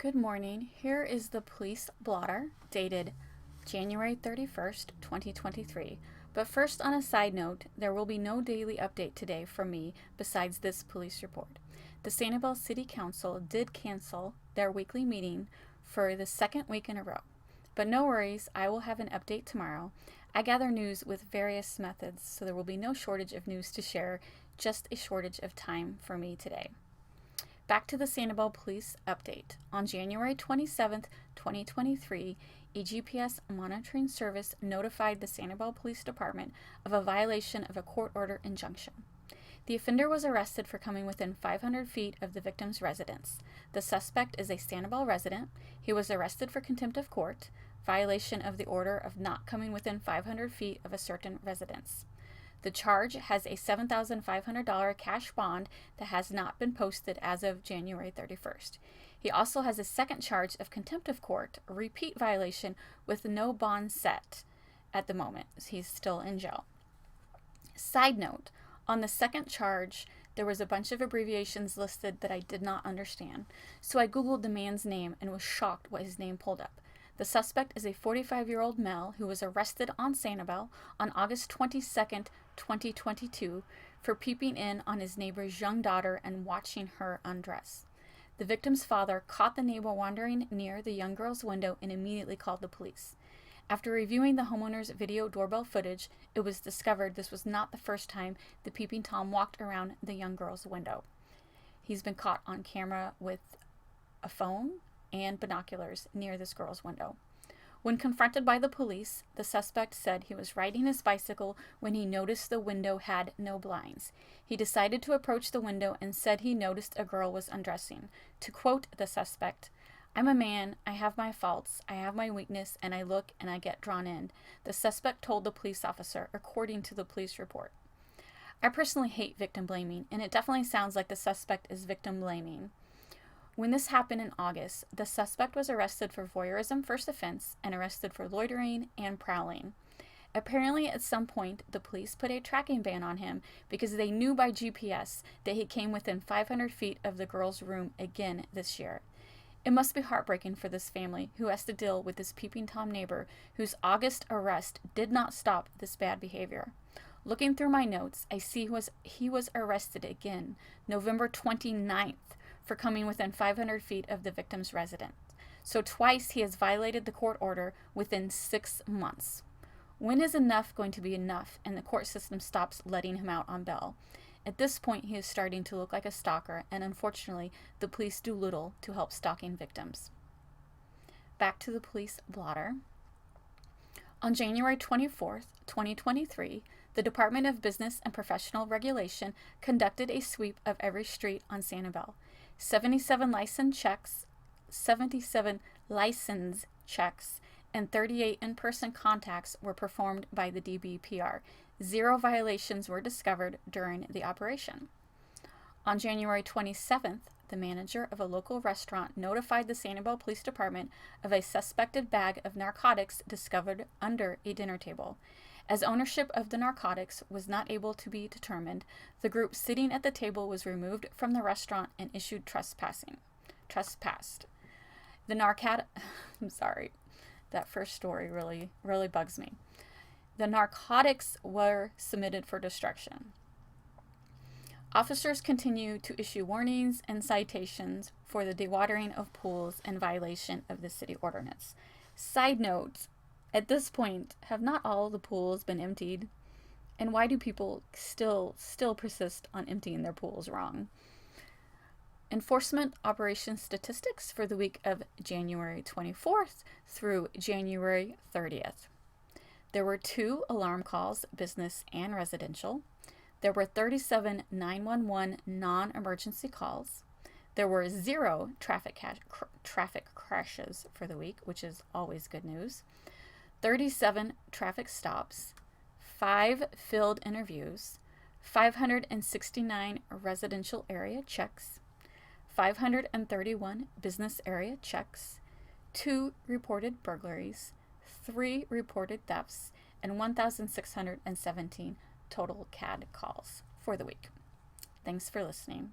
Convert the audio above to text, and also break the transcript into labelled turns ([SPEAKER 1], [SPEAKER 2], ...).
[SPEAKER 1] Good morning. Here is the police blotter dated January 31st, 2023. But first, on a side note, there will be no daily update today from me besides this police report. The Sanibel City Council did cancel their weekly meeting for the second week in a row. But no worries, I will have an update tomorrow. I gather news with various methods, so there will be no shortage of news to share, just a shortage of time for me today. Back to the Sanibel Police update. On January 27, 2023, a GPS monitoring service notified the Sanibel Police Department of a violation of a court-order injunction. The offender was arrested for coming within 500 feet of the victim's residence. The suspect is a Sanibel resident. He was arrested for contempt of court, violation of the order of not coming within 500 feet of a certain residence. The charge has a $7,500 cash bond that has not been posted as of January 31st. He also has a second charge of contempt of court, a repeat violation with no bond set at the moment. He's still in jail. Side note, on the second charge, there was a bunch of abbreviations listed that I did not understand. So I Googled the man's name and was shocked what his name pulled up. The suspect is a 45-year-old male who was arrested on Sanibel on August 22nd, 2022 for peeping in on his neighbor's young daughter and watching her undress. The victim's father caught the neighbor wandering near the young girl's window and immediately called the police. After reviewing the homeowner's video doorbell footage, it was discovered this was not the first time the peeping Tom walked around the young girl's window. He's been caught on camera with a phone and binoculars near this girl's window. When confronted by the police, the suspect said he was riding his bicycle when he noticed the window had no blinds. He decided to approach the window and said he noticed a girl was undressing. To quote the suspect, "I'm a man, I have my faults, I have my weakness, and I look and I get drawn in," the suspect told the police officer, according to the police report. I personally hate victim blaming, and it definitely sounds like the suspect is victim blaming. When this happened in August, the suspect was arrested for voyeurism first offense and arrested for loitering and prowling. Apparently, at some point, the police put a tracking ban on him because they knew by GPS that he came within 500 feet of the girl's room again this year. It must be heartbreaking for this family who has to deal with this peeping Tom neighbor whose August arrest did not stop this bad behavior. Looking through my notes, I see he was arrested again, November 29th, for coming within 500 feet of the victim's residence. So twice he has violated the court order within 6 months. When is enough going to be enough and the court system stops letting him out on bail? At this point, he is starting to look like a stalker, and unfortunately, the police do little to help stalking victims. Back to the police blotter. On January 24th, 2023, the Department of Business and Professional Regulation conducted a sweep of every street on Sanibel. 77 license checks, and 38 in-person contacts were performed by the DBPR. 0 violations were discovered during the operation. On January 27th, the manager of a local restaurant notified the Sanibel Police Department of a suspected bag of narcotics discovered under a dinner table. As ownership of the narcotics was not able to be determined, the group sitting at the table was removed from the restaurant and issued trespassed. I'm sorry, that first story really bugs me. The narcotics were submitted for destruction. Officers continue to issue warnings and citations for the dewatering of pools in violation of the city ordinance. Side note, at this point, have not all the pools been emptied? And why do people still persist on emptying their pools wrong? Enforcement operation statistics for the week of January 24th through January 30th. There were 2 alarm calls, business and residential. There were 37 911 non-emergency calls. There were 0 traffic crashes for the week, which is always good news. 37 traffic stops, 5 field interviews, 569 residential area checks, 531 business area checks, 2 reported burglaries, 3 reported thefts, and 1,617 total CAD calls for the week. Thanks for listening.